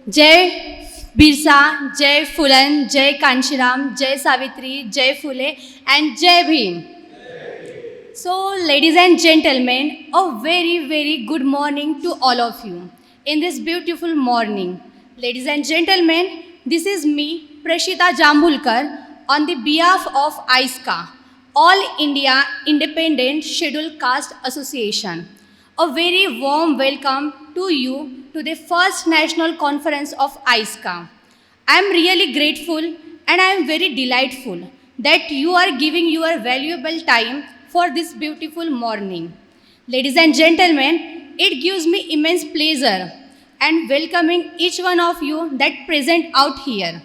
जय बिरसा, जय फुलन, जय कांशीराम, जय सावित्री, जय फुले, and Jai Bhim. So, ladies and gentlemen, a very good morning to all of you in this beautiful morning. Ladies and gentlemen, this is me, Prashita Jambulkar, on the behalf of AISCA, All India Independent Scheduled Caste Association. A very warm welcome to you to the first national conference of AISCA. I am really grateful and I am very delightful that you are giving your valuable time for this beautiful morning. Ladies and gentlemen, it gives me immense pleasure and welcoming each one of you that present out here.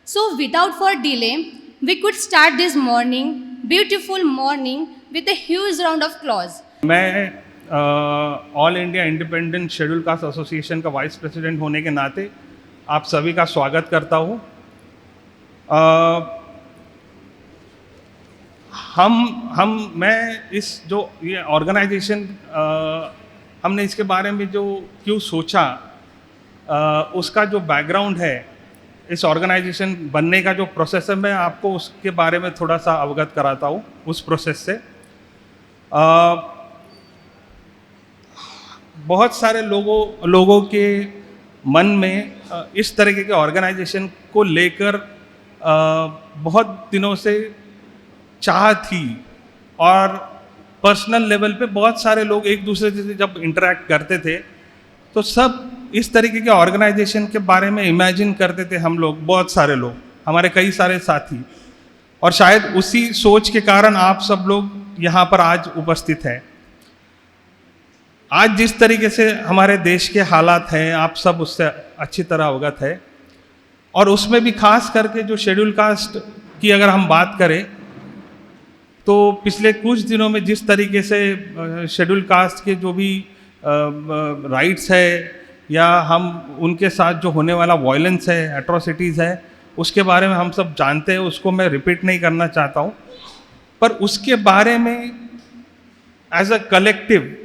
So without further delay, we could start this morning, beautiful morning, with a huge round of applause. मैं all India independent schedule caste association का vice president होने के नाते आप सभी का स्वागत करता हूँ। मैं इस जो ये ऑर्गेनाइजेशन हमने इसके बारे में जो क्यों सोचा, उसका जो बैकग्राउंड है, इस ऑर्गेनाइजेशन बनने का जो प्रोसेस है, मैं आपको उसके बारे में थोड़ा सा अवगत कराता हूँ उस प्रोसेस से। बहुत सारे लोगों के मन में इस तरीके के ऑर्गेनाइजेशन को लेकर बहुत दिनों से चाह थी और पर्सनल लेवल पे बहुत सारे लोग एक दूसरे से जब इंटरेक्ट करते थे तो सब इस तरीके के ऑर्गेनाइजेशन के बारे में इमेजिन करते थे। हम लोग, बहुत सारे लोग, हमारे कई सारे साथी, और शायद उसी सोच के कारण आप सब लोग यहाँ पर आज उपस्थित हैं। आज जिस तरीके से हमारे देश के हालात हैं, आप सब उससे अच्छी तरह अवगत है, और उसमें भी खास करके जो शेड्यूल कास्ट की अगर हम बात करें तो पिछले कुछ दिनों में जिस तरीके से शेड्यूल कास्ट के जो भी राइट्स है या हम उनके साथ जो होने वाला वायलेंस है, एट्रोसिटीज़ है, उसके बारे में हम सब जानते हैं, उसको मैं रिपीट नहीं करना चाहता हूँ। पर उसके बारे में एज अ कलेक्टिव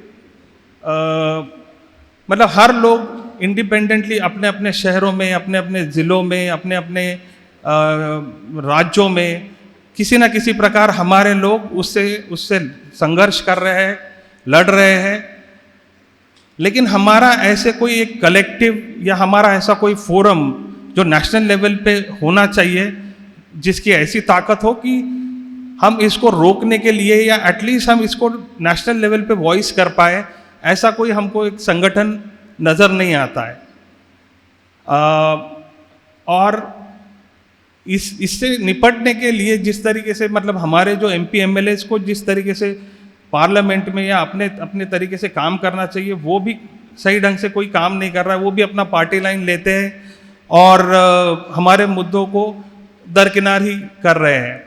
मतलब हर लोग इंडिपेंडेंटली अपने अपने शहरों में, अपने अपने ज़िलों में, अपने अपने राज्यों में किसी न किसी प्रकार हमारे लोग उससे संघर्ष कर रहे हैं, लड़ रहे हैं। लेकिन हमारा ऐसे कोई एक कलेक्टिव या हमारा ऐसा कोई फोरम जो नेशनल लेवल पे होना चाहिए, जिसकी ऐसी ताकत हो कि हम इसको रोकने के लिए या एटलीस्ट हम इसको नेशनल लेवल पे वॉइस कर पाए, ऐसा कोई हमको एक संगठन नज़र नहीं आता है। और इससे निपटने के लिए जिस तरीके से मतलब हमारे जो MP MLAs को जिस तरीके से पार्लियामेंट में या अपने तरीके से काम करना चाहिए, वो भी सही ढंग से कोई काम नहीं कर रहा है। वो भी अपना पार्टी लाइन लेते हैं और हमारे मुद्दों को दरकिनार ही कर रहे हैं।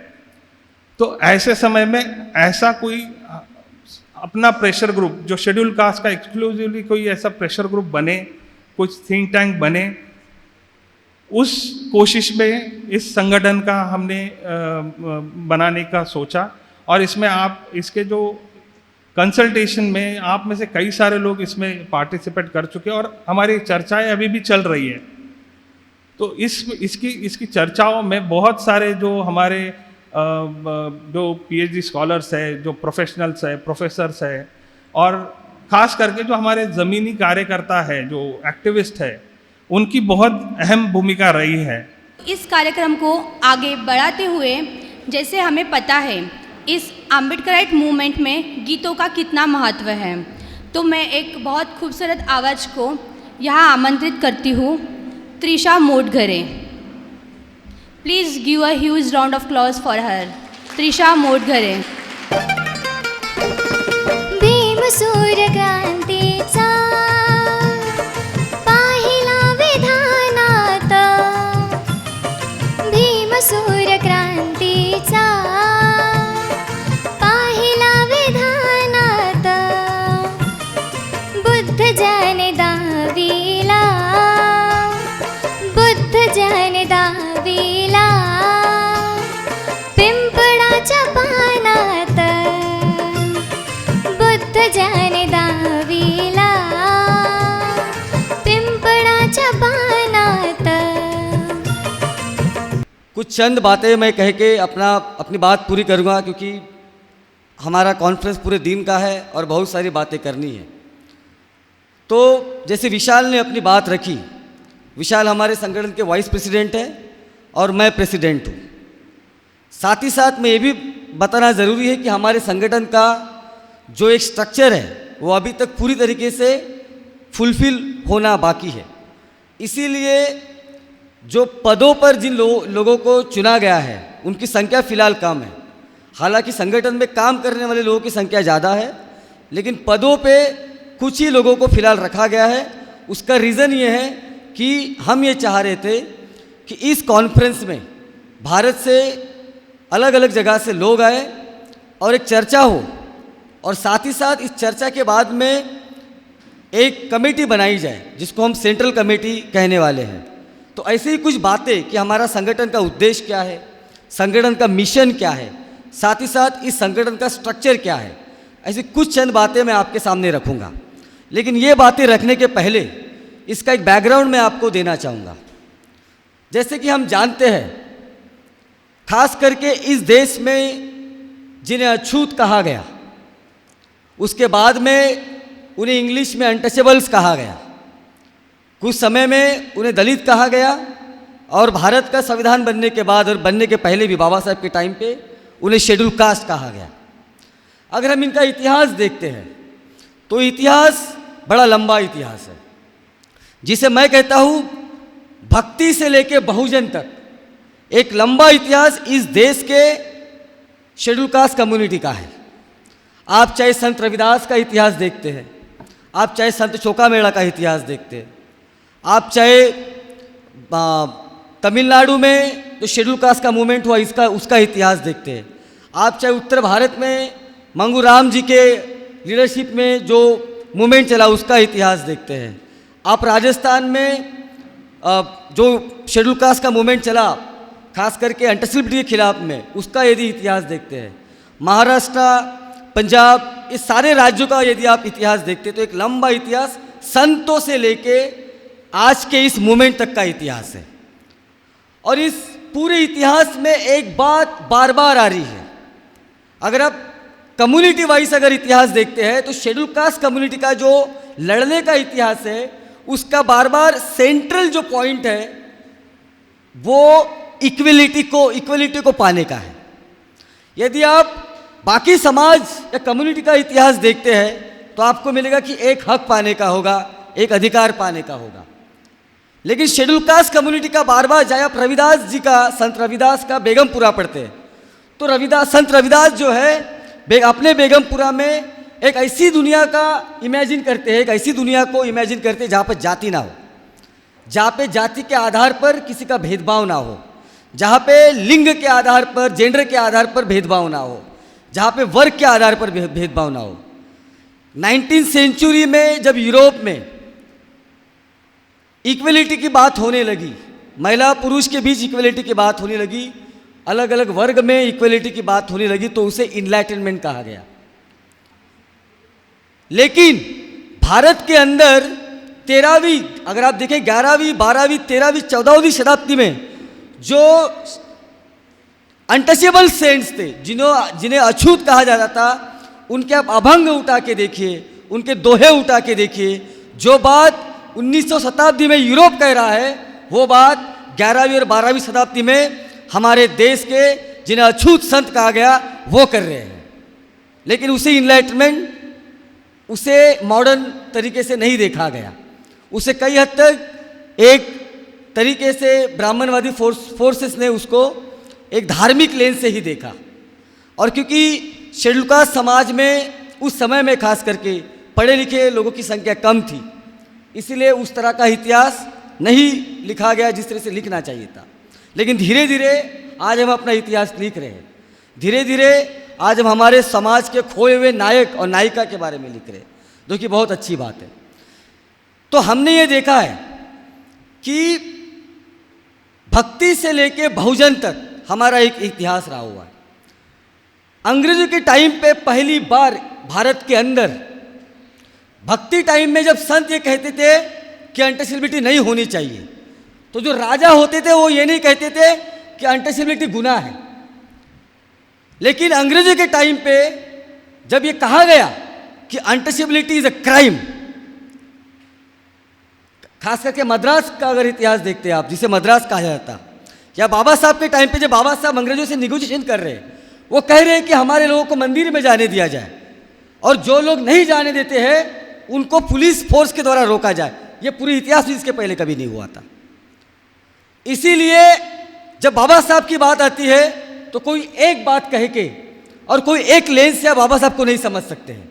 तो ऐसे समय में ऐसा कोई अपना प्रेशर ग्रुप, जो शेड्यूल कास्ट का एक्सक्लूसिवली कोई ऐसा प्रेशर ग्रुप बने, कुछ थिंक टैंक बने, उस कोशिश में इस संगठन का हमने बनाने का सोचा। और इसमें आप इसके जो कंसल्टेशन में आप में से कई सारे लोग इसमें पार्टिसिपेट कर चुके हैं और हमारी चर्चाएं अभी भी चल रही है। तो इसकी चर्चाओं में बहुत सारे जो हमारे जो PhD स्कॉलर्स है, जो प्रोफेशनल्स है, प्रोफेसर्स है, और ख़ास करके जो हमारे ज़मीनी कार्यकर्ता है, जो एक्टिविस्ट है, उनकी बहुत अहम भूमिका रही है। इस कार्यक्रम को आगे बढ़ाते हुए, जैसे हमें पता है इस अम्बेडकराइट मूवमेंट में गीतों का कितना महत्व है, तो मैं एक बहुत खूबसूरत आवाज़ को यहाँ आमंत्रित करती हूँ, Trisha Motghare. Please give a huge round of applause for her, Trisha Motghare. Bhim सूर्य क्रांतीचा पाहिला विधानात, भीम सूर्य क्रांतीचा पाहिला विधानात, बुद्ध जन दाविला, बुद्ध जन दाविला, पिंपळाच्या पानात, बुद्ध जन दाविला, कुछ चंद बातें मैं कह के अपनी बात पूरी करूँगा, क्योंकि हमारा कॉन्फ्रेंस पूरे दिन का है और बहुत सारी बातें करनी है। तो जैसे विशाल ने अपनी बात रखी, विशाल हमारे संगठन के वाइस प्रेसिडेंट हैं और मैं प्रेसिडेंट हूँ। साथ ही साथ में ये भी बताना ज़रूरी है कि हमारे संगठन का जो एक स्ट्रक्चर है वो अभी तक पूरी तरीके से फुलफिल होना बाकी है। इसीलिए जो पदों पर जिन लोगों को चुना गया है उनकी संख्या फ़िलहाल कम है। हालांकि संगठन में काम करने वाले लोगों की संख्या ज़्यादा है, लेकिन पदों पे कुछ ही लोगों को फिलहाल रखा गया है। उसका रीज़न ये है कि हम ये चाह रहे थे कि इस कॉन्फ्रेंस में भारत से अलग अलग जगह से लोग आए और एक चर्चा हो, और साथ ही साथ इस चर्चा के बाद में एक कमेटी बनाई जाए जिसको हम सेंट्रल कमेटी कहने वाले हैं। तो ऐसे ही कुछ बातें कि हमारा संगठन का उद्देश्य क्या है, संगठन का मिशन क्या है, साथ ही साथ इस संगठन का स्ट्रक्चर क्या है, ऐसी कुछ चंद बातें मैं आपके सामने रखूंगा। लेकिन ये बातें रखने के पहले इसका एक बैकग्राउंड मैं आपको देना चाहूँगा। जैसे कि हम जानते हैं, खास करके इस देश में जिन्हें अछूत कहा गया, उसके बाद में उन्हें इंग्लिश में अनटचेबल्स कहा गया, कुछ समय में उन्हें दलित कहा गया, और भारत का संविधान बनने के बाद और बनने के पहले भी बाबा साहब के टाइम पे उन्हें शेड्यूल कास्ट कहा गया। अगर हम इनका इतिहास देखते हैं तो इतिहास बड़ा लंबा इतिहास है, जिसे मैं कहता हूँ भक्ति से लेकर बहुजन तक एक लंबा इतिहास इस देश के शेड्यूल कास्ट कम्युनिटी का है। आप चाहे संत रविदास का इतिहास देखते हैं, आप चाहे संत चोकामेड़ा का इतिहास देखते हैं, आप चाहे तमिलनाडु में जो शेड्यूल कास्ट का मूवमेंट हुआ उसका इतिहास देखते हैं, आप चाहे उत्तर भारत में मंगूराम जी के लीडरशिप में जो मूवमेंट चला उसका इतिहास देखते हैं, आप राजस्थान में जो शेड्यूल कास्ट का मूवमेंट चला खास करके अनटचेबिलिटी के खिलाफ में उसका यदि इतिहास देखते हैं, महाराष्ट्र, पंजाब, इस सारे राज्यों का यदि आप इतिहास देखते हैं तो एक लंबा इतिहास संतों से लेके आज के इस मूवमेंट तक का इतिहास है। और इस पूरे इतिहास में एक बात बार बार आ रही है, अगर आप कम्युनिटी वाइज अगर इतिहास देखते हैं तो शेड्यूल कास्ट कम्युनिटी का जो लड़ने का इतिहास है उसका बार बार सेंट्रल जो पॉइंट है वो इक्वलिटी को पाने का है। यदि आप बाकी समाज या कम्युनिटी का इतिहास देखते हैं तो आपको मिलेगा कि एक हक पाने का होगा, एक अधिकार पाने का होगा। लेकिन शेड्यूल कास्ट कम्युनिटी का बार बार चाहे आप रविदास जी का, संत रविदास का बेगमपुरा पढ़ते हैं तो संत रविदास जो है अपने बेगमपुरा में एक ऐसी दुनिया का इमेजिन करते हैं, एक ऐसी दुनिया को इमेजिन करते हैं जहाँ पर जाति ना हो, जहाँ पे जाति के आधार पर किसी का भेदभाव ना हो, जहाँ पे लिंग के आधार पर, जेंडर के आधार पर भेदभाव ना हो, जहाँ पे वर्ग के आधार पर भेदभाव ना हो। 19वीं सेंचुरी में जब यूरोप में इक्वलिटी की बात होने लगी, महिला पुरुष के बीच इक्वलिटी की बात होने लगी, अलग अलग वर्ग में इक्वलिटी की बात होने लगी, तो उसे इनलाइटनमेंट कहा गया। लेकिन भारत के अंदर 13वीं, अगर आप देखें 11वीं, 12वीं, 13वीं, 14वीं शताब्दी में जो अनटचेबल सेंट्स थे, जिन्हें अछूत कहा जाता था, उनके आप अभंग उठा के देखिए, उनके दोहे उठा के देखिए। जो बात 1900 शताब्दी में यूरोप कह रहा है वो बात 11वीं और 12वीं शताब्दी में हमारे देश के जिन्हें अछूत संत कहा गया वो कर रहे हैं। लेकिन उसे इनलाइटमेंट, उसे मॉडर्न तरीके से नहीं देखा गया, उसे कई हद तक एक तरीके से ब्राह्मणवादी फोर्सेस ने उसको एक धार्मिक लेंस से ही देखा। और क्योंकि शेड्यूल कास्ट समाज में उस समय में खास करके पढ़े लिखे लोगों की संख्या कम थी, इसलिए उस तरह का इतिहास नहीं लिखा गया जिस तरह से लिखना चाहिए था। लेकिन धीरे धीरे आज हम अपना इतिहास लिख रहे हैं, धीरे धीरे आज हम हमारे समाज के खोए हुए नायक और नायिका के बारे में लिख रहे हैं, जो कि बहुत अच्छी बात है। तो हमने ये देखा है कि भक्ति से लेके बहुजन तक हमारा एक इतिहास रहा हुआ है। अंग्रेजों के टाइम पे पहली बार भारत के अंदर भक्ति टाइम में जब संत ये कहते थे कि अनटचेबिलिटी नहीं होनी चाहिए, तो जो राजा होते थे वो ये नहीं कहते थे कि अनटचेबिलिटी गुनाह है, लेकिन अंग्रेजों के टाइम पे जब ये कहा गया कि अनटचेबिलिटी इज अ क्राइम, खास करके मद्रास का अगर इतिहास देखते हैं आप, जिसे मद्रास कहा जाता, या बाबा साहब के टाइम पे जब बाबा साहब अंग्रेजों से निगोशिएशन कर रहे हैं, वो कह रहे हैं कि हमारे लोगों को मंदिर में जाने दिया जाए और जो लोग नहीं जाने देते हैं उनको पुलिस फोर्स के द्वारा रोका जाए। ये पूरी इतिहास भी इसके पहले कभी नहीं हुआ था। इसीलिए जब बाबा साहब की बात आती है तो कोई एक बात कह के और कोई एक लेंस से बाबा साहब को नहीं समझ सकते हैं।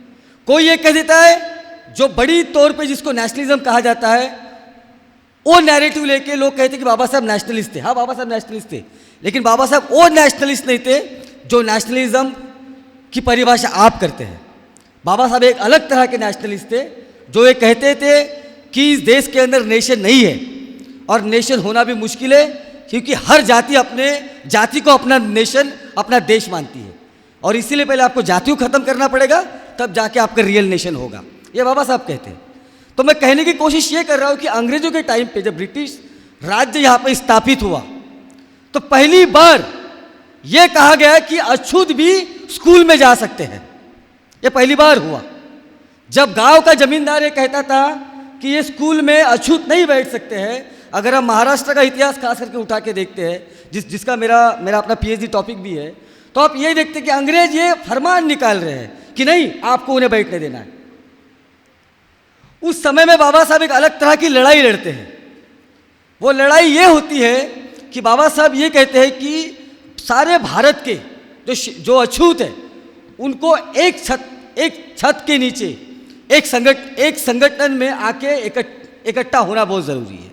कोई ये कह देता है जो बड़ी तौर पे जिसको नेशनलिज्म कहा जाता है, वो नैरेटिव लेके लोग कहते कि बाबा साहब नेशनलिस्ट थे। हाँ, बाबा साहब नेशनलिस्ट थे, लेकिन बाबा साहब वो नेशनलिस्ट नहीं थे जो नेशनलिज्म की परिभाषा आप करते हैं। बाबा साहब एक अलग तरह के नेशनलिस्ट थे जो ये कहते थे कि इस देश के अंदर नेशन नहीं है और नेशन होना भी मुश्किल है, क्योंकि हर जाति अपने जाति को अपना नेशन, अपना देश मानती है, और इसीलिए पहले आपको जाति को खत्म करना पड़ेगा, तब जाके आपका रियल नेशन होगा। ये बाबा साहब कहते हैं। तो मैं कहने की कोशिश ये कर रहा हूँ कि अंग्रेजों के टाइम पे जब ब्रिटिश राज्य यहाँ पे स्थापित हुआ तो पहली बार ये कहा गया कि अछूत भी स्कूल में जा सकते हैं। ये पहली बार हुआ जब गांव का जमींदार ये कहता था कि ये स्कूल में अछूत नहीं बैठ सकते हैं। अगर हम महाराष्ट्र का इतिहास खास करके उठा के देखते हैं, जिसका मेरा अपना पीएचडी टॉपिक भी है, तो आप ये देखते हैं कि अंग्रेज ये फरमान निकाल रहे हैं कि नहीं, आपको उन्हें बैठने देना है। उस समय में बाबा साहब एक अलग तरह की लड़ाई लड़ते हैं। वो लड़ाई ये होती है कि बाबा साहब ये कहते हैं कि सारे भारत के जो अछूत है उनको एक छत के नीचे एक संगठन में आके इकट्ठा होना बहुत ज़रूरी है।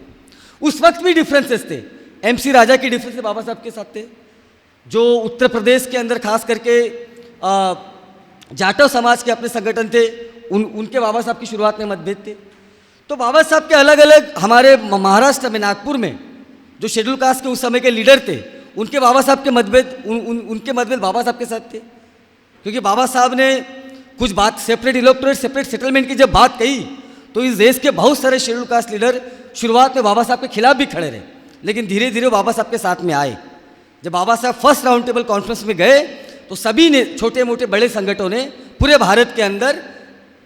उस वक्त भी डिफरेंसेस थे। एमसी राजा की डिफरेंसेस बाबा साहब के साथ थे। जो उत्तर प्रदेश के अंदर खास करके जाटव समाज के अपने संगठन थे, उनके बाबा साहब की शुरुआत में मतभेद थे। तो बाबा साहब के अलग अलग, हमारे महाराष्ट्र में नागपुर में जो शेड्यूल कास्ट के उस समय के लीडर थे, उनके बाबा साहब के मतभेद उनके मतभेद बाबा साहब के साथ थे, क्योंकि बाबा साहब ने कुछ बात सेपरेट इलेक्टोरेट, सेपरेट सेटलमेंट की जब बात कही तो इस देश के बहुत सारे शेड्यूल कास्ट लीडर शुरुआत में बाबा साहब के खिलाफ भी खड़े रहे, लेकिन धीरे धीरे बाबा साहब के साथ में आए। जब बाबा साहब फर्स्ट राउंड टेबल कॉन्फ्रेंस में गए तो सभी ने, छोटे मोटे बड़े संगठनों ने पूरे भारत के अंदर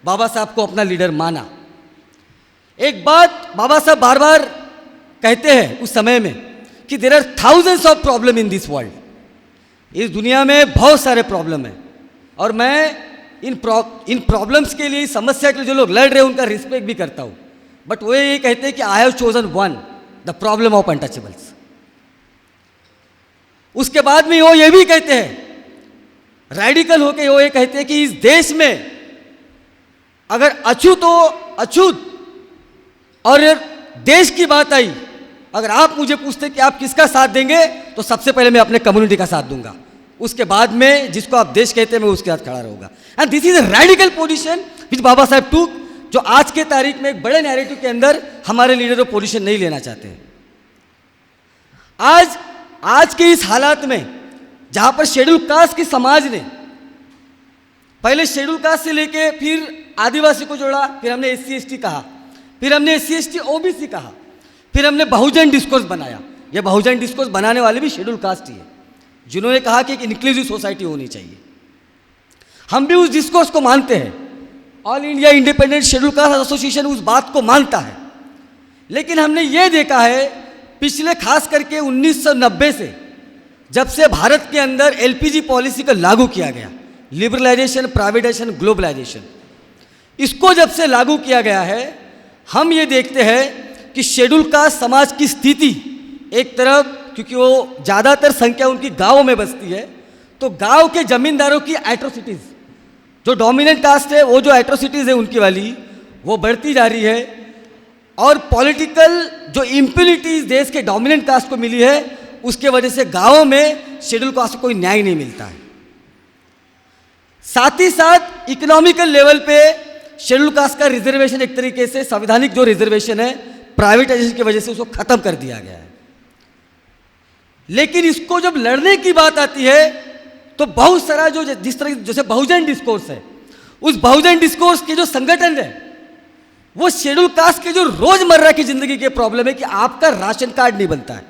बाबा साहब को अपना लीडर माना। एक बात बाबा साहब बार बार कहते हैं उस समय में कि there are thousands of problem in this world. इस दुनिया में बहुत सारे प्रॉब्लम हैं और मैं इन प्रॉब्लम्स के लिए, इस समस्या के लिए जो लोग लड़ रहे हैं उनका रिस्पेक्ट भी करता हूँ, बट वो ये कहते हैं कि I have chosen one, the problem of untouchables. उसके बाद में वो ये भी कहते हैं, रेडिकल होके वो ये कहते हैं कि इस देश में अगर अछूत हो अछूत और देश की बात आई, अगर आप मुझे पूछते कि आप किसका साथ देंगे, तो सबसे पहले मैं अपने कम्युनिटी का साथ दूंगा, उसके बाद में जिसको आप देश कहते हैं मैं उसके साथ खड़ा रहूंगा। And this is a radical position which Baba Saheb took, जो आज के तारीख में एक बड़े नैरेटिव के अंदर हमारे लीडर पोजीशन नहीं लेना चाहते हैं। आज के इस हालात में जहां पर शेड्यूल कास्ट की समाज ने पहले शेड्यूल कास्ट से लेके फिर आदिवासी को जोड़ा, फिर हमने SC ST कहा, फिर हमने SC ST OBC कहा, फिर हमने बहुजन डिस्कोर्स बनाया। ये बहुजन डिस्कोर्स बनाने वाले भी शेड्यूल कास्ट ही है, जिन्होंने कहा कि एक इंक्लूसिव सोसाइटी होनी चाहिए। हम भी उस डिस्कोर्स को मानते हैं, all India independent schedule caste association उस बात को मानता है। लेकिन हमने ये देखा है पिछले खास करके 1990 से, जब से भारत के अंदर LPG पॉलिसी को लागू किया गया, लिबरलाइजेशन, प्राइवेटाइजेशन, ग्लोबलाइजेशन, इसको जब से लागू किया गया है, हम ये देखते हैं कि शेड्यूल कास्ट समाज की स्थिति एक तरफ, क्योंकि वो ज़्यादातर संख्या उनकी गाँव में बसती है, तो गांव के जमींदारों की एट्रोसिटीज़, जो डोमिनेंट कास्ट है, वो जो एट्रोसिटीज़ है उनकी वाली, वो बढ़ती जा रही है। और पॉलिटिकल जो इम्प्यूनिटी इस देश के डोमिनेंट कास्ट को मिली है, उसके वजह से गाँव में शेड्यूल कास्ट को कोई न्याय नहीं मिलता है। साथ ही साथ इकोनॉमिकल लेवल पे शेड्यूल कास्ट का रिजर्वेशन, एक तरीके से संवैधानिक जो रिजर्वेशन है, प्राइवेटाइजेशन की वजह से उसको खत्म कर दिया गया है। लेकिन इसको जब लड़ने की बात आती है तो बहुत सारा जो जिस तरह जैसे बहुजन डिस्कोर्स है, उस बहुजन डिस्कोर्स के जो संगठन है, वो शेड्यूल कास्ट के जो रोजमर्रा की जिंदगी के प्रॉब्लम है कि आपका राशन कार्ड नहीं बनता है,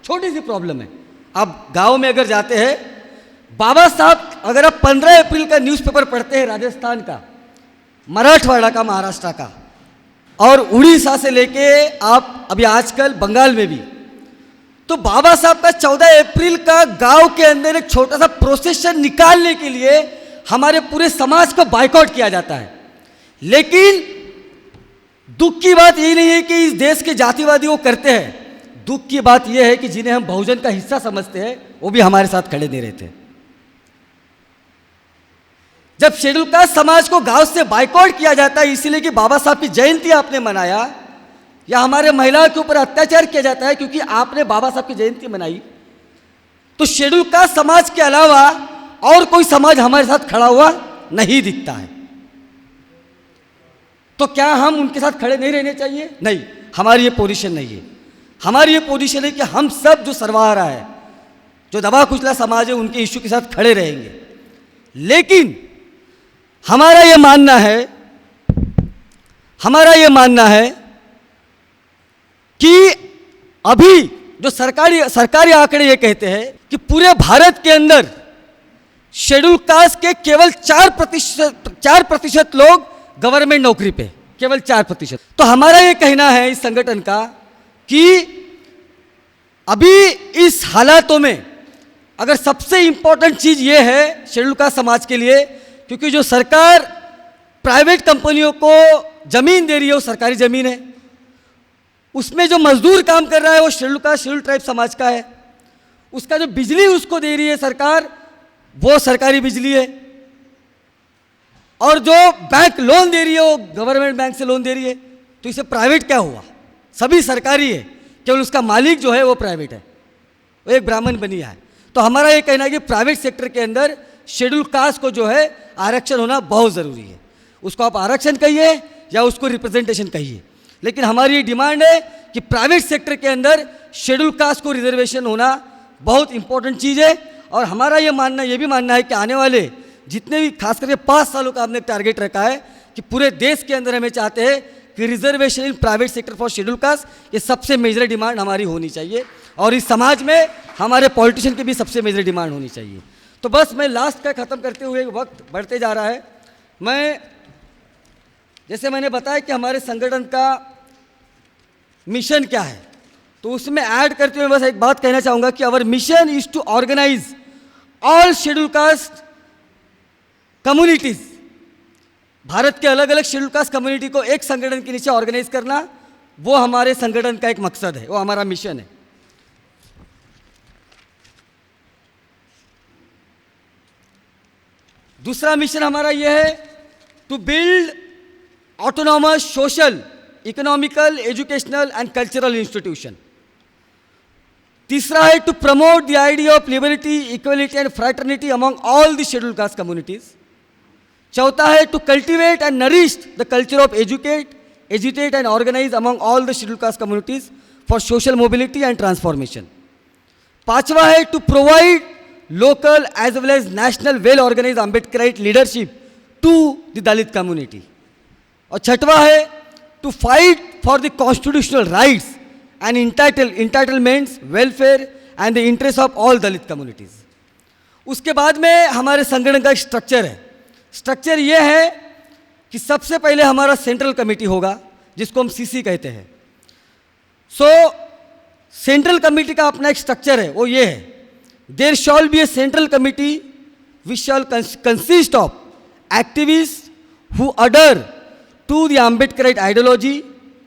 छोटी सी प्रॉब्लम है, आप गांव में अगर जाते हैं, बाबा साहब, अगर आप 15 अप्रैल का न्यूज़पेपर पढ़ते हैं राजस्थान का, मराठवाड़ा का, महाराष्ट्र का और उड़ीसा से लेके आप अभी आजकल बंगाल में भी, तो बाबा साहब का 14 अप्रैल का गांव के अंदर एक छोटा सा प्रोसेशन निकालने के लिए हमारे पूरे समाज को बायकॉट किया जाता है। लेकिन दुख की बात यही नहीं है कि इस देश के जातिवादी वो करते हैं, दुख की बात यह है कि जिन्हें हम बहुजन का हिस्सा समझते हैं वो भी हमारे साथ खड़े नहीं रहते। जब शेड्यूल कास्ट समाज को गांव से बायकॉट किया जाता है इसीलिए कि बाबा साहब की जयंती आपने मनाया, या हमारे महिलाओं के ऊपर अत्याचार किया जाता है क्योंकि आपने बाबा साहब की जयंती मनाई, तो शेड्यूल कास्ट समाज के अलावा और कोई समाज हमारे साथ खड़ा हुआ नहीं दिखता है। तो क्या हम उनके साथ खड़े नहीं रहने चाहिए? नहीं, हमारी ये पोजीशन नहीं है। हमारी ये पोजीशन है कि हम सब जो सर्वहारा है, जो दबा कुचला समाज है, उनके इश्यू के साथ खड़े रहेंगे। लेकिन हमारा ये मानना है कि अभी जो सरकारी आंकड़े ये कहते हैं कि पूरे भारत के अंदर शेड्यूल कास्ट के केवल 4% लोग गवर्नमेंट नौकरी पे, केवल 4%। तो हमारा ये कहना है इस संगठन का कि अभी इस हालातों में अगर सबसे इंपॉर्टेंट चीज ये है शेड्यूल कास्ट समाज के लिए, क्योंकि जो सरकार प्राइवेट कंपनियों को जमीन दे रही है वो सरकारी जमीन है, उसमें जो मजदूर काम कर रहा है वो शेड्यूल ट्राइब समाज का है, उसका जो बिजली उसको दे रही है सरकार वो सरकारी बिजली है, और जो बैंक लोन दे रही है वो गवर्नमेंट बैंक से लोन दे रही है। तो इसे प्राइवेट क्या हुआ? सभी सरकारी है, केवल उसका मालिक जो है वो प्राइवेट है, वो एक ब्राह्मण बनिया है। तो हमारा ये कहना है कि प्राइवेट सेक्टर के अंदर शेड्यूल कास्ट को जो है आरक्षण होना बहुत ज़रूरी है। उसको आप आरक्षण कहिए या उसको रिप्रेजेंटेशन कहिए, लेकिन हमारी ये डिमांड है कि प्राइवेट सेक्टर के अंदर शेड्यूल कास्ट को रिजर्वेशन होना बहुत इंपॉर्टेंट चीज़ है। और हमारा ये भी मानना है कि आने वाले जितने भी खास करके 5 सालों का हमने टारगेट रखा है कि पूरे देश के अंदर हमें चाहते हैं कि reservation in private sector for schedule caste, ये सबसे मेजर डिमांड हमारी होनी चाहिए और इस समाज में हमारे पॉलिटिशियन की भी सबसे मेजर डिमांड होनी चाहिए। तो बस मैं लास्ट का ख़त्म करते हुए, वक्त बढ़ते जा रहा है, जैसे मैंने बताया कि हमारे संगठन का मिशन क्या है, तो उसमें ऐड करते हुए बस एक बात कहना चाहूँगा कि our mission is to organise all schedule caste communities. Bharat के अलग अलग शेड्यूल कास्ट कम्युनिटी को एक संगठन के नीचे ऑर्गेनाइज करना, वो हमारे संगठन का एक मकसद है, वो हमारा मिशन है। दूसरा मिशन हमारा यह है to build autonomous social, economical, educational and cultural institution. तीसरा है to promote the idea of liberty, equality and fraternity among all the schedule caste communities. चौथा है to cultivate and nourish the culture of educate and organize among all the schedule caste communities for social mobility and transformation. पांचवा है to provide local as well as national well organized Ambedkarite leadership to the Dalit community। और छठवा है to fight for the constitutional rights and entitlements, welfare and the interests of all Dalit communities। उसके बाद में हमारे संगठन का structure है। स्ट्रक्चर ये है कि सबसे पहले हमारा सेंट्रल कमेटी होगा जिसको हम सीसी कहते हैं। सेंट्रल कमेटी का अपना एक स्ट्रक्चर है, वो ये है, there shall be a central committee which shall consist of activists who adhere to the Ambedkarite ideology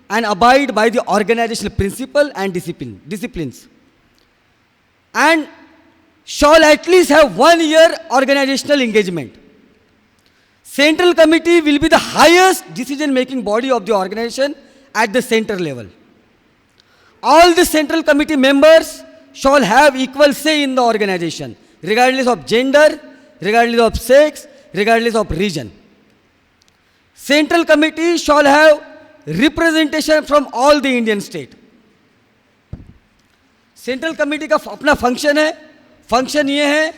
and abide by the organizational principle and disciplines, and shall at least have 1 year organizational engagement. Central committee will be the highest decision making body of the organization at the center level. All the central committee members shall have equal say in the organization, regardless of gender, regardless of sex, regardless of region. Central committee shall have representation from all the Indian state. Central committee का अपना function है, function ये है,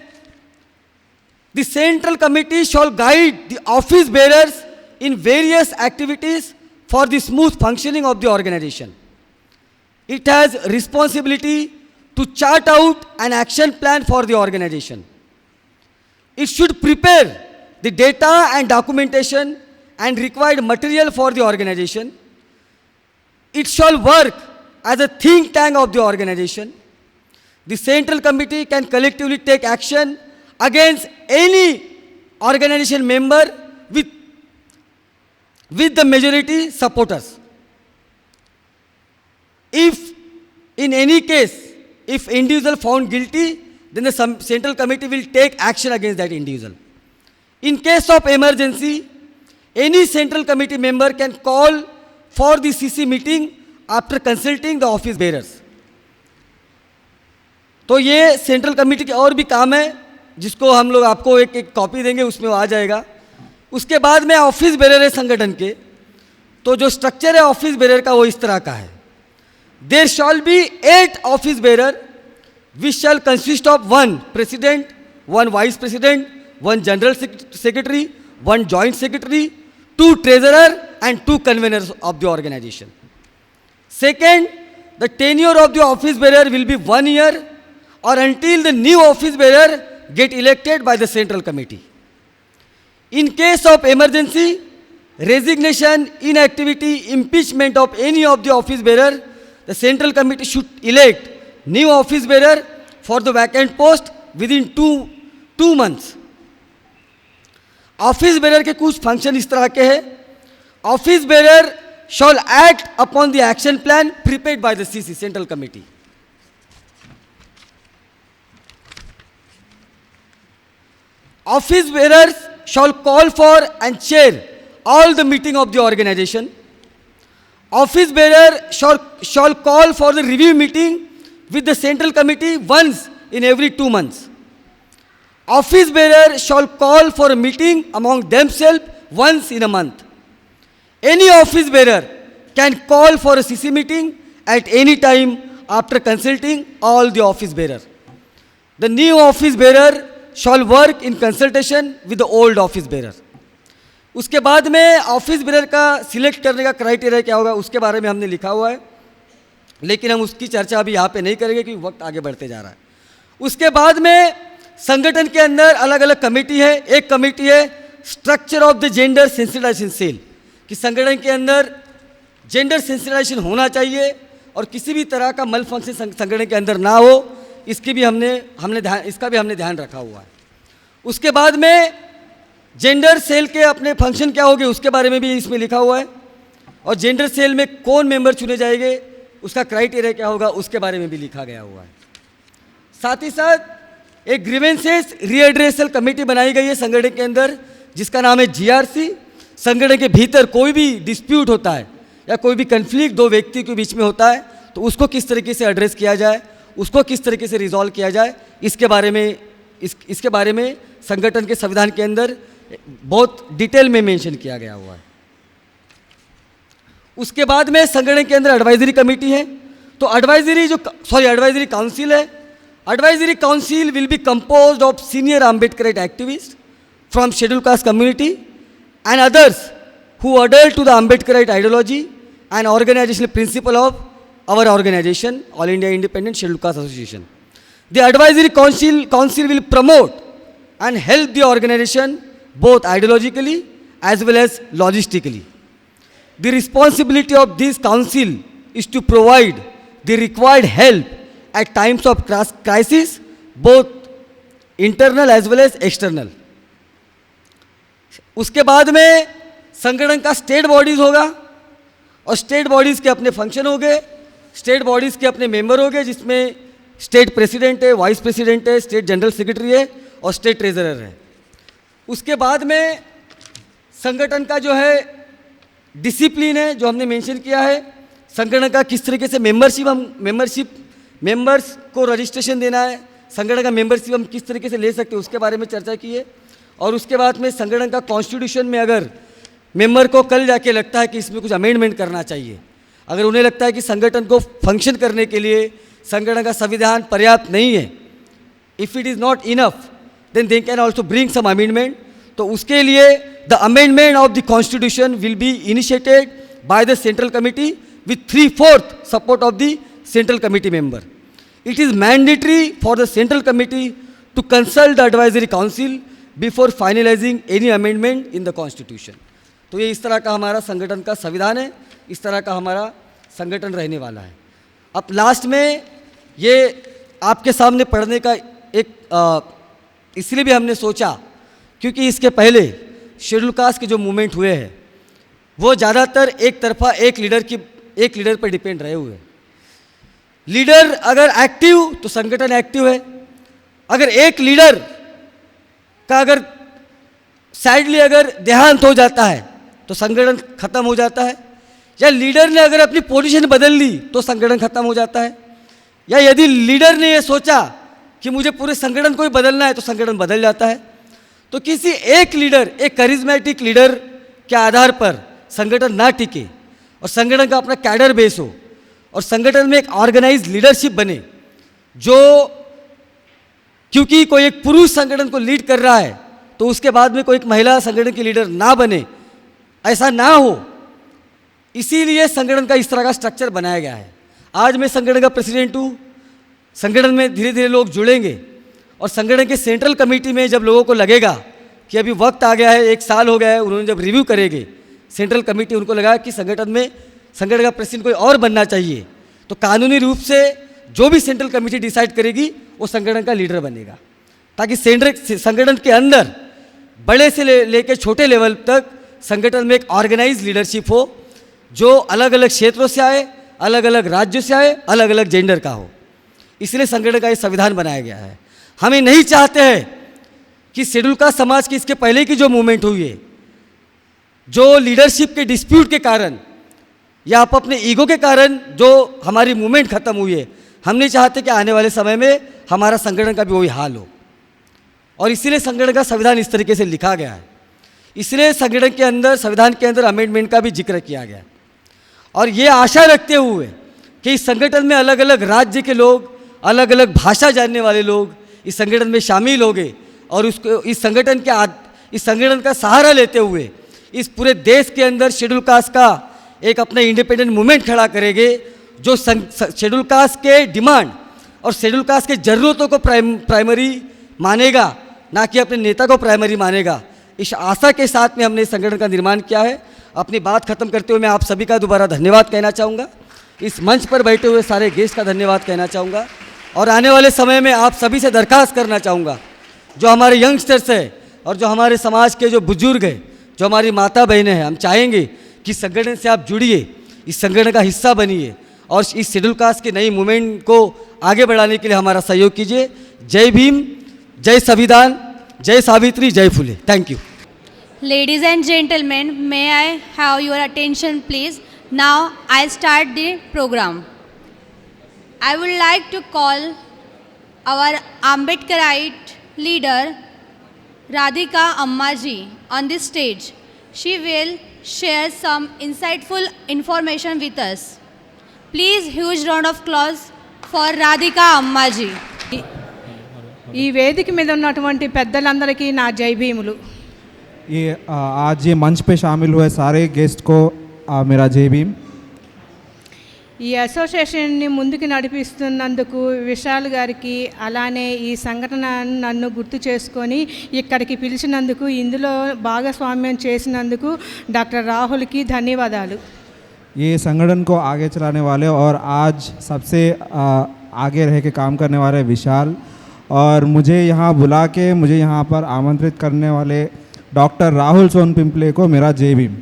the central committee shall guide the office bearers in various activities for the smooth functioning of the organization. It has responsibility to chart out an action plan for the organization. It should prepare the data and documentation and required material for the organization. It shall work as a think tank of the organization. The Central Committee can collectively take action against any organization member with the majority supporters. If in any case, if individual found guilty, then the Central Committee will take action against that individual. In case of emergency, any Central Committee member can call for the CC meeting after consulting the office bearers. तो ये central committee के और भी काम है जिसको हम लोग आपको एक एक कॉपी देंगे, उसमें वो आ जाएगा. उसके बाद में ऑफिस बेरर है संगठन के, तो जो स्ट्रक्चर है ऑफिस बेरर का वो इस तरह का है. There shall be 8 office bearer which shall consist of 1 president, 1 vice president, 1 general secretary, 1 joint secretary, 2 treasurer and 2 conveners of the organisation. Second, the tenure of the office bearer will be 1 year or until the new office bearer get elected by the Central Committee. In case of emergency, resignation, inactivity, impeachment of any of the office bearer, the Central Committee should elect new office bearer for the vacant post within 2 months. Office bearer के कुछ function इस तरह के हैं. Office bearer shall act upon the action plan prepared by the CC, Central Committee. Office bearers shall call for and chair all the meeting of the organization. Office bearer shall call for the review meeting with the Central Committee once in every 2 months. Office bearer shall call for a meeting among themselves once in a month. Any office bearer can call for a CC meeting at any time after consulting all the office bearer. The new office bearer shall work in consultation with the old office bearer. उसके बाद में office bearer का select करने का criteria क्या होगा उसके बारे में हमने लिखा हुआ है, लेकिन हम उसकी चर्चा अभी यहाँ पे नहीं करेंगे क्योंकि वक्त आगे बढ़ते जा रहा है. उसके बाद में संगठन के अंदर अलग अलग कमेटी है. एक कमेटी है structure of the gender sensitization cell, कि संगठन के अंदर जेंडर सेंसिटाइजेशन होना चाहिए और किसी भी तरह का मल फंक्शन संगठन के अंदर ना हो, इसका भी हमने ध्यान रखा हुआ है. उसके बाद में जेंडर सेल के अपने फंक्शन क्या होंगे उसके बारे में भी इसमें लिखा हुआ है, और जेंडर सेल में कौन मेंबर चुने जाएंगे उसका क्राइटेरिया क्या होगा उसके बारे में भी लिखा गया हुआ है. साथ ही साथ एक ग्रीवेंसेस रीएड्रेसल कमेटी बनाई गई है संगठन के अंदर जिसका नाम है GRC. संगठन के भीतर कोई भी डिस्प्यूट होता है या कोई भी कन्फ्लिक्ट 2 व्यक्ति के बीच में होता है तो उसको किस तरीके से एड्रेस किया जाए, उसको किस तरीके से रिजॉल्व किया जाए, इसके बारे में संगठन के संविधान के अंदर बहुत डिटेल में मेंशन किया गया हुआ है. उसके बाद में संगठन के अंदर एडवाइजरी कमेटी है. तो एडवाइजरी काउंसिल है. Advisory council will be composed of senior Ambedkarite activist from scheduled caste community and others who adhere to the Ambedkarite ideology and organizational principle of our organization, All India Independent Scheduled Caste Association. The advisory council will promote and help the organization both ideologically as well as logistically. The responsibility of this council is to provide the required help at times of crisis, both internal as well as external. उसके बाद में संगठन का state bodies होगा और state bodies के अपने function हो गए, स्टेट बॉडीज़ के अपने मेंबर हो गए जिसमें स्टेट प्रेसिडेंट है, वाइस प्रेसिडेंट है, स्टेट जनरल सेक्रेटरी है और स्टेट ट्रेजरर है. उसके बाद में संगठन का जो है डिसिप्लिन है जो हमने मेंशन किया है, संगठन का किस तरीके से मेंबर्स को रजिस्ट्रेशन देना है, संगठन का मेंबरशिप हम किस तरीके से ले सकते हैं उसके बारे में चर्चा की है. और उसके बाद में संगठन का कॉन्स्टिट्यूशन में अगर मेंबर को कल जाके लगता है कि इसमें कुछ अमेंडमेंट करना चाहिए, अगर उन्हें लगता है कि संगठन को फंक्शन करने के लिए संगठन का संविधान पर्याप्त नहीं है, if it is not enough then they can also bring some amendment. तो उसके लिए the amendment of the constitution will be initiated by the central committee with 3/4 support of the central committee member. it is mandatory for the Central Committee to consult the Advisory Council before finalizing any amendment in the Constitution. तो ये इस तरह का हमारा संगठन का संविधान है, इस तरह का हमारा संगठन रहने वाला है. अब लास्ट में ये आपके सामने पढ़ने का एक इसलिए भी हमने सोचा क्योंकि इसके पहले शेड्यूल कास्ट के जो मूवमेंट हुए हैं वो ज़्यादातर एक तरफा एक लीडर पर डिपेंड रहे हुए हैं. लीडर अगर एक्टिव तो संगठन एक्टिव है. अगर एक लीडर का अगर सैडली अगर देहांत हो जाता है तो संगठन खत्म हो जाता है, या लीडर ने अगर अपनी पोजीशन बदल ली तो संगठन खत्म हो जाता है, या यदि लीडर ने ये सोचा कि मुझे पूरे संगठन को ही बदलना है तो संगठन बदल जाता है. तो किसी एक लीडर, एक करिज्मेटिक लीडर के आधार पर संगठन ना टिके और संगठन का अपना कैडर बेस हो और संगठन में एक ऑर्गेनाइज लीडरशिप बने, जो क्योंकि कोई एक पुरुष संगठन को लीड कर रहा है तो उसके बाद में कोई एक महिला संगठन की लीडर ना बने, ऐसा ना हो, इसीलिए संगठन का इस तरह का स्ट्रक्चर बनाया गया है. आज मैं संगठन का प्रेसिडेंट हूँ. संगठन में धीरे धीरे लोग जुड़ेंगे और संगठन के सेंट्रल कमेटी में जब लोगों को लगेगा कि अभी वक्त आ गया है, 1 साल हो गया है, उन्होंने जब रिव्यू करेंगे सेंट्रल कमेटी, उनको लगा कि संगठन में संगठन का प्रेसिडेंट कोई और बनना चाहिए, तो कानूनी रूप से जो भी सेंट्रल कमेटी डिसाइड करेगी वो संगठन का लीडर बनेगा, ताकि संगठन के अंदर बड़े से लेकर छोटे लेवल तक संगठन में एक ऑर्गेनाइज लीडरशिप हो, जो अलग अलग क्षेत्रों से आए, अलग अलग राज्यों से आए, अलग अलग जेंडर का हो. इसलिए संगठन का ये संविधान बनाया गया है. हमें नहीं चाहते हैं कि शेड्यूल कास्ट समाज की इसके पहले की जो मूवमेंट हुई है, जो लीडरशिप के डिस्प्यूट के कारण या आप अपने ईगो के कारण जो हमारी मूवमेंट खत्म हुई है, हम नहीं चाहते कि आने वाले समय में हमारा संगठन का भी वही हाल हो. और इसीलिए संगठन का संविधान इस तरीके से लिखा गया है. इसलिए संगठन के अंदर, संविधान के अंदर अमेंडमेंट का भी जिक्र किया गया है. और ये आशा रखते हुए कि इस संगठन में अलग अलग राज्य के लोग, अलग अलग भाषा जानने वाले लोग इस संगठन में शामिल होंगे और उसको इस संगठन का सहारा लेते हुए इस पूरे देश के अंदर शेड्यूल कास्ट का एक अपना इंडिपेंडेंट मूवमेंट खड़ा करेंगे, जो शेड्यूल कास्ट के डिमांड और शेड्यूल कास्ट के ज़रूरतों को प्राइमरी मानेगा, ना कि अपने नेता को प्राइमरी मानेगा. इस आशा के साथ में हमने इस संगठन का निर्माण किया है. अपनी बात खत्म करते हुए मैं आप सभी का दोबारा धन्यवाद कहना चाहूँगा. इस मंच पर बैठे हुए सारे गेस्ट का धन्यवाद कहना चाहूँगा. और आने वाले समय में आप सभी से दरख्वास्त करना चाहूँगा, जो हमारे यंगस्टर्स हैं और जो हमारे समाज के जो बुजुर्ग हैं, जो हमारी माता बहनें हैं, हम चाहेंगे कि संगठन से आप जुड़िए, इस संगठन का हिस्सा बनिए और इस शेड्यूल कास्ट की नई मूवमेंट को आगे बढ़ाने के लिए हमारा सहयोग कीजिए. जय भीम, जय संविधान, जय सावित्री, जय Phule. Thank you. Ladies and gentlemen, may I have your attention please? Now I start the program. I would like to call our Ambedkarite leader Radhika Amma ji on the stage. She will share some insightful information with us. Please huge round of applause for Radhika Amma ji. ఈ వేదిక మీద ఉన్నటువంటి పెద్దలందరికీ నా జై భీములు. आज ये मंच पे शामिल हुए सारे गेस्ट को मेरा जय भीम. ఈ అసోసియేషన్ని ముందుకు నడిపిస్తున్నందుకు విశాల్ గారికి, అలానే ఈ సంఘటన నన్ను గుర్తు చేసుకొని ఇక్కడికి పిలిచినందుకు, ఇందులో భాగస్వామ్యం చేసినందుకు డాక్టర్ రాహుల్కి ధన్యవాదాలు. ये संगठन को आगे चलाने वाले और आज सबसे आगे रह के काम करने वाले विशाल, और मुझे यहाँ बुला के मुझे यहाँ पर आमंत्रित करने वाले डॉक्टर राहुल सोनपिंपले को मेरा जय भीम.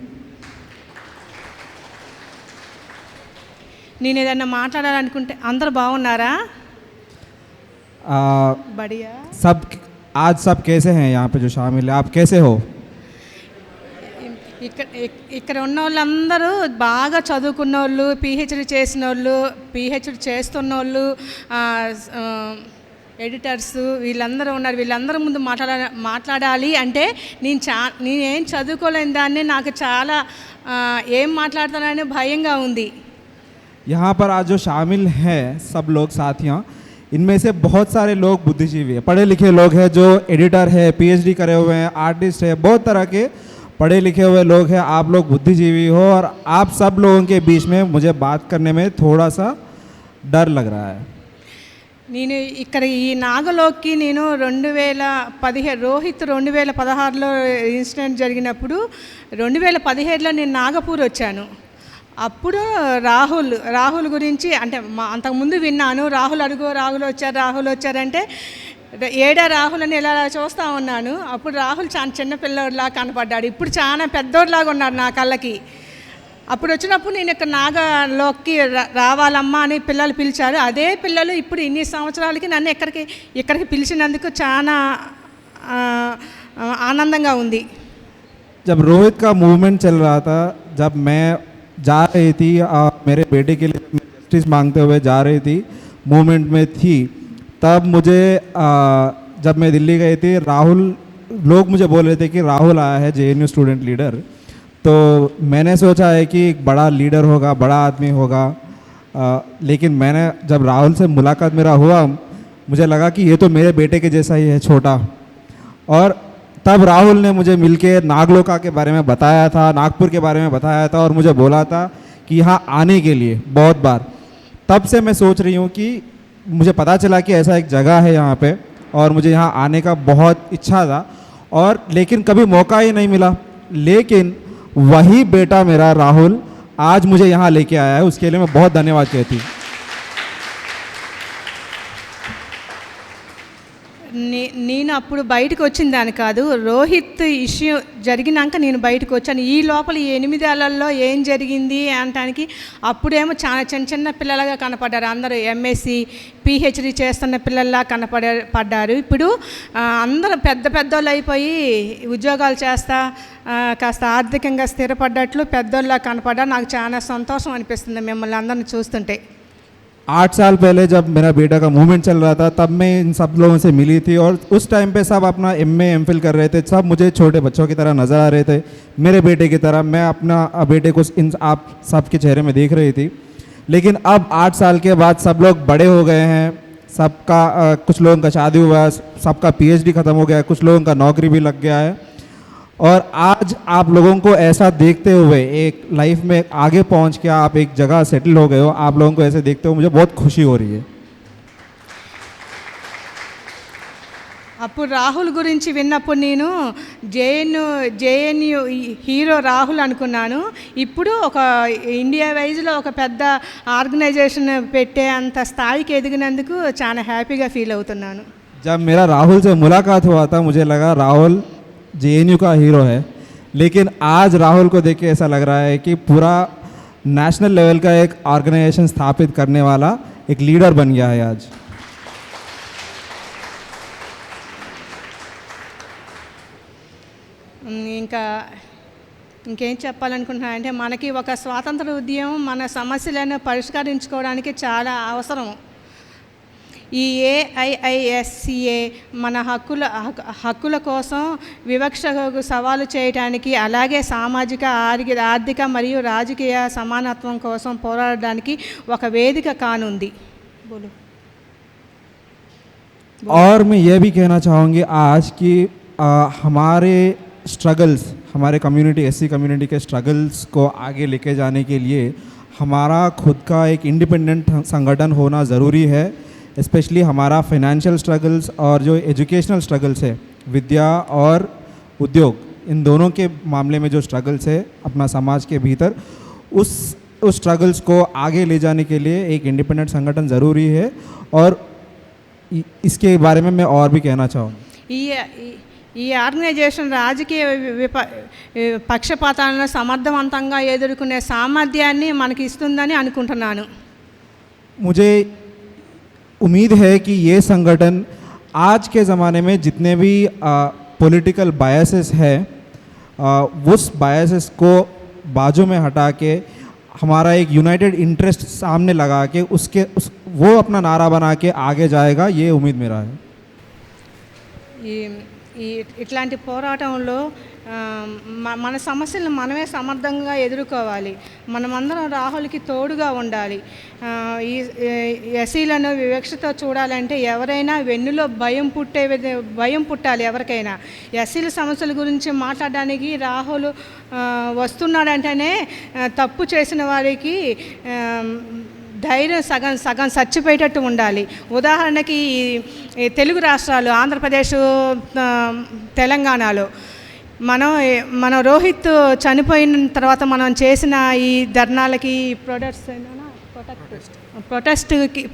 నేను ఏదన్నా మాట్లాడాలనుకుంటే అందరు బాగున్నారా? बढ़िया. सब आज सब कैसे हैं यहाँ पे जो शामिल है, आप कैसे हो? ఇక్కడ ఉన్న వాళ్ళందరూ బాగా చదువుకున్న వాళ్ళు, పిహెచ్డి చేసిన వాళ్ళు, పిహెచ్డి చేస్తున్న వాళ్ళు, ఎడిటర్స్, వీళ్ళందరూ ఉన్నారు. వీళ్ళందరూ ముందు మాట్లాడాలి అంటే నేనేం చదువుకోలేని దాన్ని నాకు చాలా ఏం మాట్లాడతానని భయంగా ఉంది. यहाँ पर आज जो शामिल हैं सब लोग साथियाँ, इनमें से बहुत सारे लोग बुद्धिजीवी हैं, पढ़े लिखे लोग हैं, जो एडिटर है, पीएचडी करे हुए हैं, आर्टिस्ट है, बहुत तरह के पढ़े लिखे हुए लोग हैं. आप लोग बुद्धिजीवी हो और आप सब लोगों के बीच में मुझे बात करने में थोड़ा सा डर लग रहा है. నేను ఇక్కడ ఈ నాగలోక్కి నేను 2017 రోహిత్ 2016లో ఇన్సిడెంట్ జరిగినప్పుడు 2017లో నేను నాగపూర్ వచ్చాను. అప్పుడు రాహుల్ గురించి అంటే అంతకుముందు విన్నాను. రాహుల్ వచ్చారంటే ఏడా రాహుల్ అని ఇలా చూస్తూ ఉన్నాను. అప్పుడు రాహుల్ చాలా చిన్న పిల్లోడిలా కనపడ్డాడు. ఇప్పుడు చాలా పెద్దోడిలాగా ఉన్నాడు నా కళ్ళకి. అప్పుడు వచ్చినప్పుడు నేను ఇక్కడ నాగలోకి రావాలమ్మా అని పిల్లలు పిలిచారు. అదే పిల్లలు ఇప్పుడు ఇన్ని సంవత్సరాలకి నన్ను ఇక్కడికి పిలిచినందుకు చాలా ఆనందంగా ఉంది. जब रोहित का मूवमेंट चल रहा था, जब मैं जा रही थी मेरे बेटे के लिए जस्टिस मांगते हुए जा रही थी, मूवमेंट में थी, तब मुझे जब मैं दिल्ली गई थी, लोग मुझे बोल रहे थे कि राहुल आया है JNU स्टूडेंट लीडर. तो मैंने सोचा है कि एक बड़ा लीडर होगा, बड़ा आदमी होगा, लेकिन मैंने जब राहुल से मुलाकात मेरा हुआ, मुझे लगा कि ये तो मेरे बेटे के जैसा ही है, छोटा. और तब राहुल ने मुझे मिलके नागलोका के बारे में बताया था, नागपुर के बारे में बताया था और मुझे बोला था कि यहाँ आने के लिए बहुत बार. तब से मैं सोच रही हूँ कि मुझे पता चला कि ऐसा एक जगह है यहाँ पे और मुझे यहाँ आने का बहुत इच्छा था, और लेकिन कभी मौका ही नहीं मिला. लेकिन वही बेटा मेरा राहुल आज मुझे यहाँ लेके आया है, उसके लिए मैं बहुत धन्यवाद कहती हूँ. నేను అప్పుడు బయటకు వచ్చిన దాని కాదు, రోహిత్ ఇష్యూ జరిగినాక నేను బయటకు వచ్చాను. ఈ లోపల ఈ 8 ఏళ్లలో ఏం జరిగింది అనటానికి అప్పుడేమో చాలా చిన్న పిల్లలుగా కనపడ్డారు. అందరూ MSc PhD చేస్తున్న పిల్లల్లా పడ్డారు. ఇప్పుడు అందరూ పెద్దోళ్ళు అయిపోయి ఉద్యోగాలు చేస్తా కాస్త ఆర్థికంగా స్థిరపడ్డట్లు పెద్దోళ్ళలా కనపడ్డారు. నాకు చాలా సంతోషం అనిపిస్తుంది మిమ్మల్ని అందరిని చూస్తుంటే. 8 साल पहले जब मेरा बेटा का मूवमेंट चल रहा था, तब मैं इन सब लोगों से मिली थी और उस टाइम पे सब अपना MA MPhil कर रहे थे. सब मुझे छोटे बच्चों की तरह नज़र आ रहे थे, मेरे बेटे की तरह. मैं अपना बेटे को आप सब के चेहरे में देख रही थी. लेकिन अब 8 साल के बाद सब लोग बड़े हो गए हैं, सबका कुछ लोगों का शादी हुआ, सबका PhD ख़त्म हो गया, कुछ लोगों का नौकरी भी लग गया है. और आज आप लोगों को ऐसा देखते हुए एक लाइफ में आगे पहुंच के आप एक जगह सेटल हो गए हो, आप लोगों को ऐसे देखते हुए मुझे बहुत खुशी हो रही है. అప్పుడు రాహుల్ గురించి విన్నప్పుడు నేను JNU హీరో రాహుల్ అనుకున్నాను. ఇప్పుడు ఒక ఇండియా వైజ్లో ఒక పెద్ద ఆర్గనైజేషన్ పెట్టే అంత స్థాయికి ఎదిగినందుకు చాలా హ్యాపీగా ఫీల్ అవుతున్నాను. जब मेरा राहुल से मुलाकात हुआ था, मुझे लगा राहुल JNU का हीरो है, लेकिन आज राहुल को देख के ऐसा लग रहा है कि पूरा नेशनल लेवल का एक ऑर्गेनाइजेशन स्थापित करने वाला एक लीडर बन गया है आज. ఇంకేం చెప్పాలనుకుంటున్నా అంటే మనకి ఒక స్వాతంత్ర ఉద్యమం మన సమస్యలను పరిష్కరించుకోవడానికి చాలా అవసరం. ఈ AIISCA మన హక్కుల కోసం వివక్షకు సవాలు చేయడానికి, అలాగే సామాజిక ఆర్థిక మరియు రాజకీయ సమానత్వం కోసం పోరాడడానికి ఒక వేదిక కానుంది. और मैं ये भी कहना चाहूँगी आज कि हमारे स्ट्रगल्स, हमारे कम्युनिटी SC कम्युनिटी के स्ट्रगल्स को आगे लेके जाने के लिए हमारा खुद का एक इंडिपेंडेंट संगठन होना ज़रूरी है. स्पेशली हमारा फाइनेंशियल स्ट्रगल्स और जो एजुकेशनल स्ट्रगल्स है, विद्या और उद्योग, इन दोनों के मामले में जो स्ट्रगल्स है अपना समाज के भीतर, उस स्ट्रगल्स को आगे ले जाने के लिए एक इंडिपेंडेंट संगठन ज़रूरी है. और इसके बारे में मैं और भी कहना चाहूँगा. ఈ ఆర్గనైజేషన్ రాజకీయ పక్షపాతాలను సమర్థవంతంగా ఎదుర్కొనే సామర్థ్యాన్ని మనకి ఇస్తుందని అనుకుంటున్నాను. मुझे उम्मीद है कि ये संगठन आज के ज़माने में जितने भी पॉलिटिकल बायसेस है, उस बायसेस को बाजू में हटा के हमारा एक यूनाइटेड इंटरेस्ट सामने लगा के वो अपना नारा बना के आगे जाएगा, ये उम्मीद मेरा है. ఇట్లాంటి పోరాటంలో మన సమస్యలను మనమే సమర్థంగా ఎదుర్కోవాలి. మనమందరం రాహుల్కి తోడుగా ఉండాలి. ఈ ఎస్సీలను వివక్షతో చూడాలంటే ఎవరైనా వెన్నులో భయం పుట్టాలి. ఎవరికైనా ఎస్సీల సమస్యల గురించి మాట్లాడడానికి రాహుల్ వస్తున్నాడంటేనే తప్పు చేసిన వారికి ధైర్యం సగం సగం చచ్చిపోయేటట్టు ఉండాలి. ఉదాహరణకి ఈ తెలుగు రాష్ట్రాలు ఆంధ్రప్రదేశ్, తెలంగాణలో మన రోహిత్ చనిపోయిన తర్వాత మనం చేసిన ఈ ధర్నాలకి,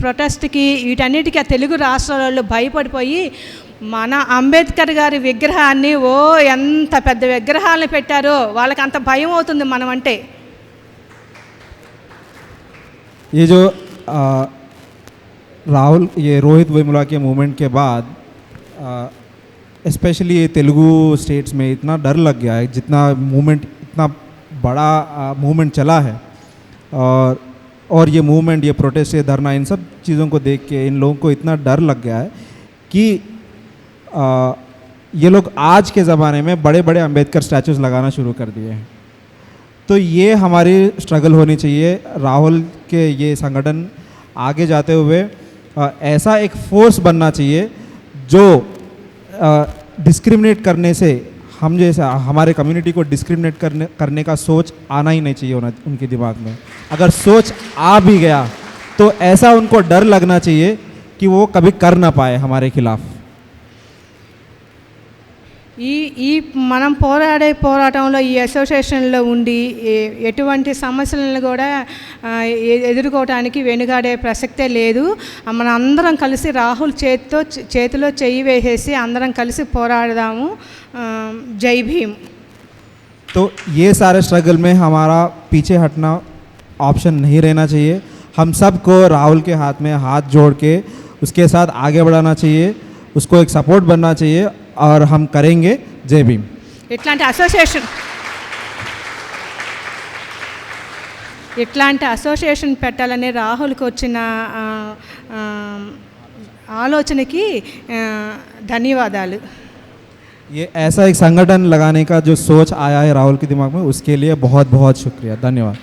ప్రొటెస్ట్కి వీటన్నిటికీ ఆ తెలుగు రాష్ట్రాలలో భయపడిపోయి మన అంబేద్కర్ గారి విగ్రహాన్ని ఎంత పెద్ద విగ్రహాలను పెట్టారో వాళ్ళకి అంత భయం అవుతుంది మనం అంటే. ये जो राहुल ये रोहित वेमुला के मूवमेंट के बाद स्पेशली ये तेलुगु स्टेट्स में इतना डर लग गया है, जितना मूवमेंट इतना बड़ा मूवमेंट चला है, और ये मूवमेंट, ये प्रोटेस्ट, ये धरना, इन सब चीज़ों को देख के इन लोगों को इतना डर लग गया है कि ये लोग आज के ज़माने में बड़े बड़े अंबेडकर स्टैचूज़ लगाना शुरू कर दिए हैं. तो ये हमारी स्ट्रगल होनी चाहिए. राहुल के ये संगठन आगे जाते हुए ऐसा एक फोर्स बनना चाहिए जो डिस्क्रिमिनेट करने से, हम जैसे हमारे कम्युनिटी को डिस्क्रिमिनेट करने का सोच आना ही नहीं चाहिए उनके दिमाग में. अगर सोच आ भी गया तो ऐसा उनको डर लगना चाहिए कि वो कभी कर ना पाए हमारे खिलाफ. ఈ మనం పోరాడే పోరాటంలో ఈ అసోసియేషన్లో ఉండి ఎటువంటి సమస్యలను కూడా ఎదుర్కోవడానికి వెనుగాడే ప్రసక్తే లేదు. మన అందరం కలిసి రాహుల్ చేతిలో చెయ్యి వేసేసి అందరం కలిసి పోరాడదాము. జై భీమ్. तो ये सारे स्ट्रगल में हमारा पीछे हटना ऑप्शन नहीं रहना चाहिए. हम सबको राहुल के हाथ में हाथ जोड़ के उसके साथ आगे बढ़ाना चाहिए, उसको एक सपोर्ट बनना चाहिए, और हम करेंगे. जय भीम. ఇట్లాంటి అసోసియేషన్ పెట్టాలని రాహుల్కి వచ్చిన ఆలోచనకి ధన్యవాదాలు. ये ऐसा एक संगठन लगाने का जो सोच आया है राहुल के दिमाग में, उसके लिए बहुत बहुत शुक्रिया. धन्यवाद.